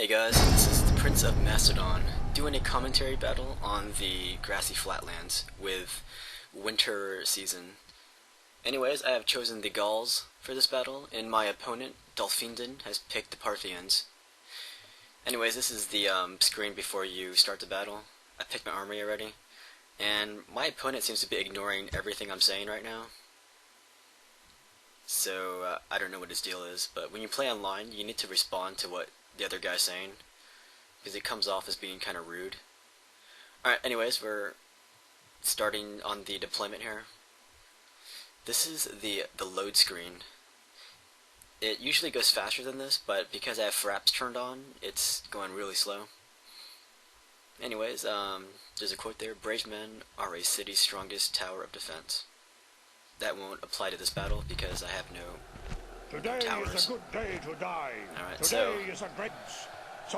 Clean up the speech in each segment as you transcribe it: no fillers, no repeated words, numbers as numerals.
Hey guys, this is the Prince of Macedon, doing a commentary battle on the grassy flatlands with winter season. Anyways, I have chosen the Gauls for this battle, and my opponent, Dolphinden, has picked the Parthians. Anyways, this is the screen before you start the battle. I picked my army already, and my opponent seems to be ignoring everything I'm saying right now. So, I don't know what his deal is, but when you play online, you need to respond to what the other guy's saying, because it comes off as being kind of rude. Alright, anyways, we're starting on the deployment here. This is the load screen. It usually goes faster than this, but because I have fraps turned on, it's going really slow. Anyways, there's a quote there: "Brave men are a city's strongest tower of defense." That won't apply to this battle because I have no towers. Is a good day to die. Alright, so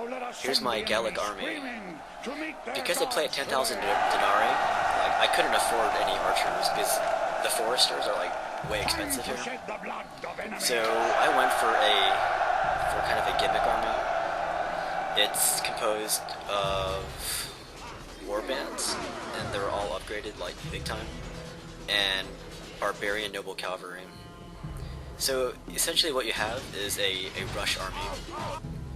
let us here's my Gallic army. Because I play at 10,000 denarii, like, I couldn't afford any archers because the foresters are like way expensive here. So I went for kind of a gimmick army. It's composed of warbands, and they're all upgraded like big time, and barbarian noble cavalry. So essentially what you have is a rush army.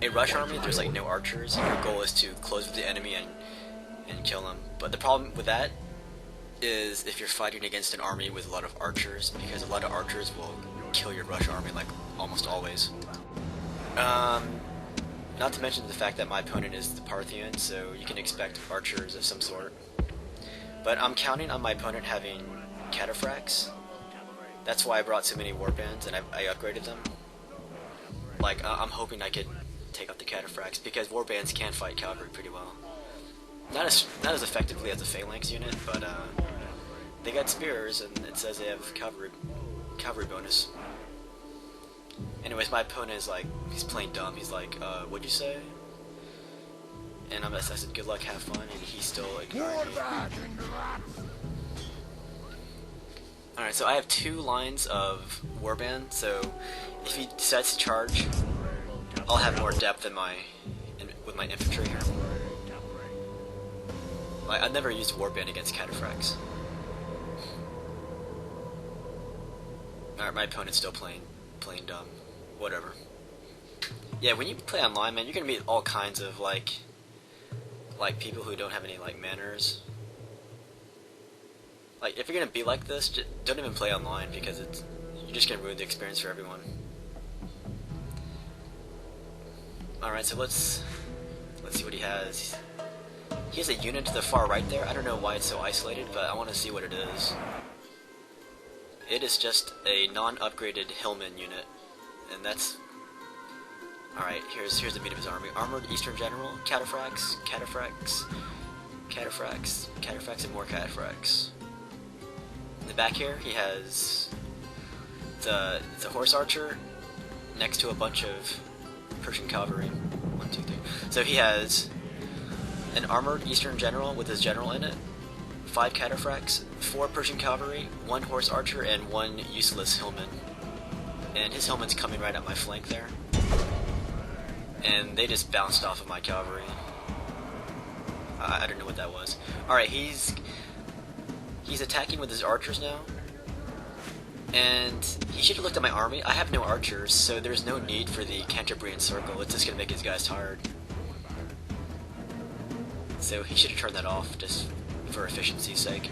A rush army, there's like no archers, and your goal is to close with the enemy and kill them. But the problem with that is if you're fighting against an army with a lot of archers, because a lot of archers will kill your rush army like almost always. Not to mention the fact that my opponent is the Parthian, so you can expect archers of some sort. But I'm counting on my opponent having cataphracts. That's why I brought so many warbands and I upgraded them. Like, I'm hoping I could take out the cataphracts, because warbands can fight cavalry pretty well. Not as effectively as a phalanx unit, but they got spears, and it says they have cavalry bonus. Anyways, my opponent is like, he's playing dumb. He's like, what'd you say? And I said, good luck, have fun, and he's still ignoring me. Alright, so I have two lines of warband, so if he decides to charge, I'll have more depth with my infantry here. Like, I've never used warband against cataphracts. Alright, my opponent's still playing dumb. Whatever. Yeah, when you play online, man, you're gonna meet all kinds of like people who don't have any like manners. Like, if you're gonna be like this, don't even play online, because you're just gonna ruin the experience for everyone. Alright, so let's see what he has. He has a unit to the far right there. I don't know why it's so isolated, but I want to see what it is. It is just a non-upgraded Hillman unit, and that's... Alright, here's the meat of his army. Armored Eastern General, cataphracts, and more cataphracts. In the back here, he has the horse archer next to a bunch of Persian cavalry. 1, 2, 3. So he has an armored Eastern general with his general in it, 5 cataphracts, 4 Persian cavalry, 1 horse archer, and 1 useless hillman. And his hillman's coming right at my flank there. And they just bounced off of my cavalry. I don't know what that was. Alright, he's attacking with his archers now, and he should have looked at my army. I have no archers, so there's no need for the Cantabrian circle. It's just gonna make his guys tired. So he should have turned that off, just for efficiency's sake.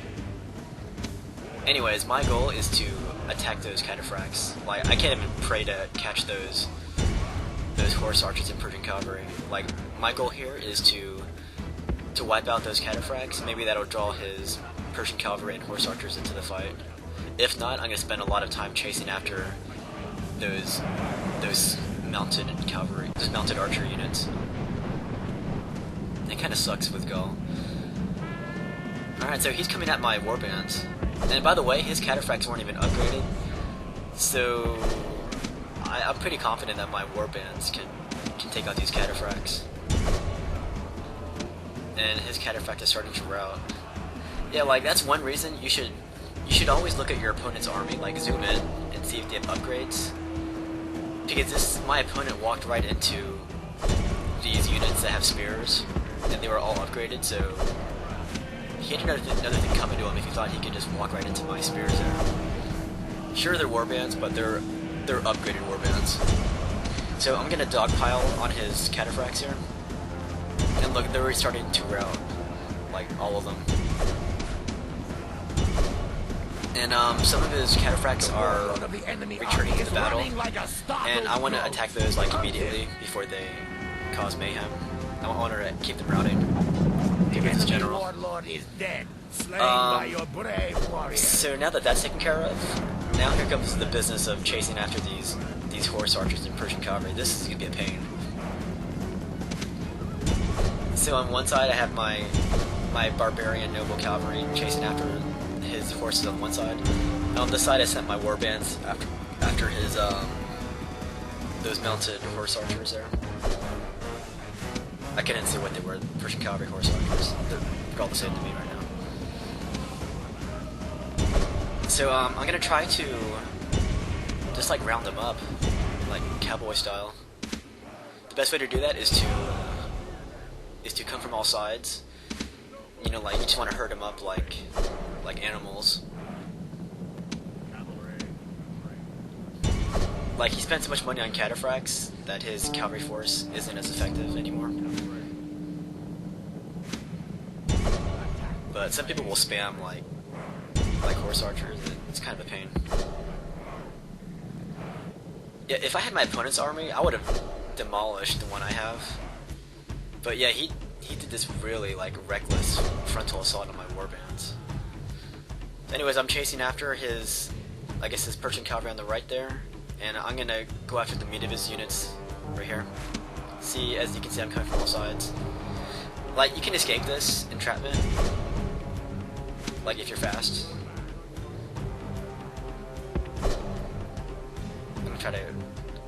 Anyways, my goal is to attack those cataphracts. Like, I can't even pray to catch those horse archers and Persian cavalry. Like, my goal here is to wipe out those cataphracts. Maybe that'll draw his Persian cavalry and horse archers into the fight. If not, I'm going to spend a lot of time chasing after those mounted cavalry, those mounted archer units. It kind of sucks with Gaul. Alright, so he's coming at my warbands. And by the way, his cataphracts weren't even upgraded, so I'm pretty confident that my warbands can take out these cataphracts. And his cataphract is starting to rout. Yeah, like, that's one reason you should always look at your opponent's army, like zoom in and see if they have upgrades. Because my opponent walked right into these that have spears, and they were all upgraded, so he had another thing coming to him if he thought he could just walk right into my spears there. Sure, they're warbands, but they're upgraded warbands. So I'm gonna dogpile on his cataphracts here. And look, they're already starting to rout. Like, all of them. And some of his cataphracts are returning to the battle. And I want to attack those like immediately before they cause mayhem. I want to keep them routing. Give it to general. So now that that's taken care of, now here comes the business of chasing after these horse archers and Persian cavalry. This is gonna be a pain. So on one side I have my barbarian noble cavalry chasing after his horses on one side, and on this side I sent my warbands after his those mounted horse archers there. I couldn't see what they were. Persian cavalry horse archers. They're all the same to me right now. So I'm gonna try to just like round them up, like cowboy style. The best way to do that is to come from all sides. You know, like you just want to herd them up like animals. Like he spent so much money on cataphracts that his cavalry force isn't as effective anymore. But some people will spam like horse archers. It's kind of a pain. Yeah, if I had my opponent's army, I would have demolished the one I have. But yeah, he did this really like reckless frontal assault on my warbands. Anyways, I'm chasing after his, I guess his Persian cavalry on the right there, and I'm gonna go after the meat of his units right here. See, as you can see, I'm coming from all sides. Like, you can escape this entrapment, like if you're fast. I'm gonna try to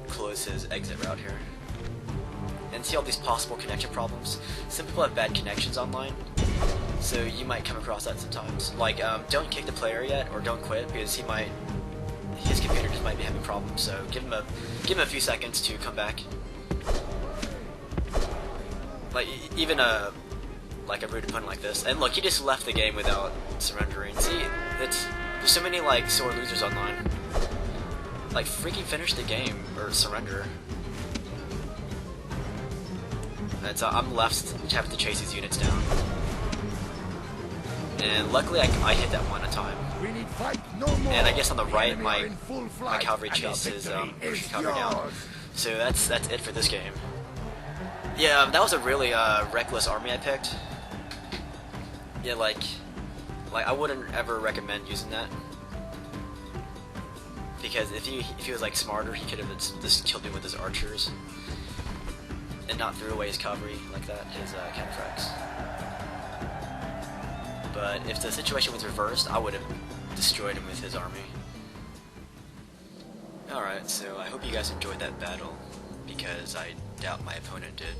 close his exit route here. And see all these possible connection problems. Some people have bad connections online, so you might come across that sometimes. Like, don't kick the player yet, or don't quit, because his computer just might be having problems. So give him a few seconds to come back. Like even like a rude opponent like this. And look, he just left the game without surrendering. See, there's so many like sore losers online. Like freaking finish the game or surrender. And so I'm left having to chase these units down. And luckily I hit that one at a time. And I guess on the right my cavalry chases Persian cavalry down. So that's it for this game. Yeah, that was a really reckless army I picked. Yeah, like I wouldn't ever recommend using that. Because if he was like smarter, he could have just killed me with his archers. And not threw away his cavalry like that, his cataphracts. But if the situation was reversed, I would have destroyed him with his army. Alright, so I hope you guys enjoyed that battle, because I doubt my opponent did.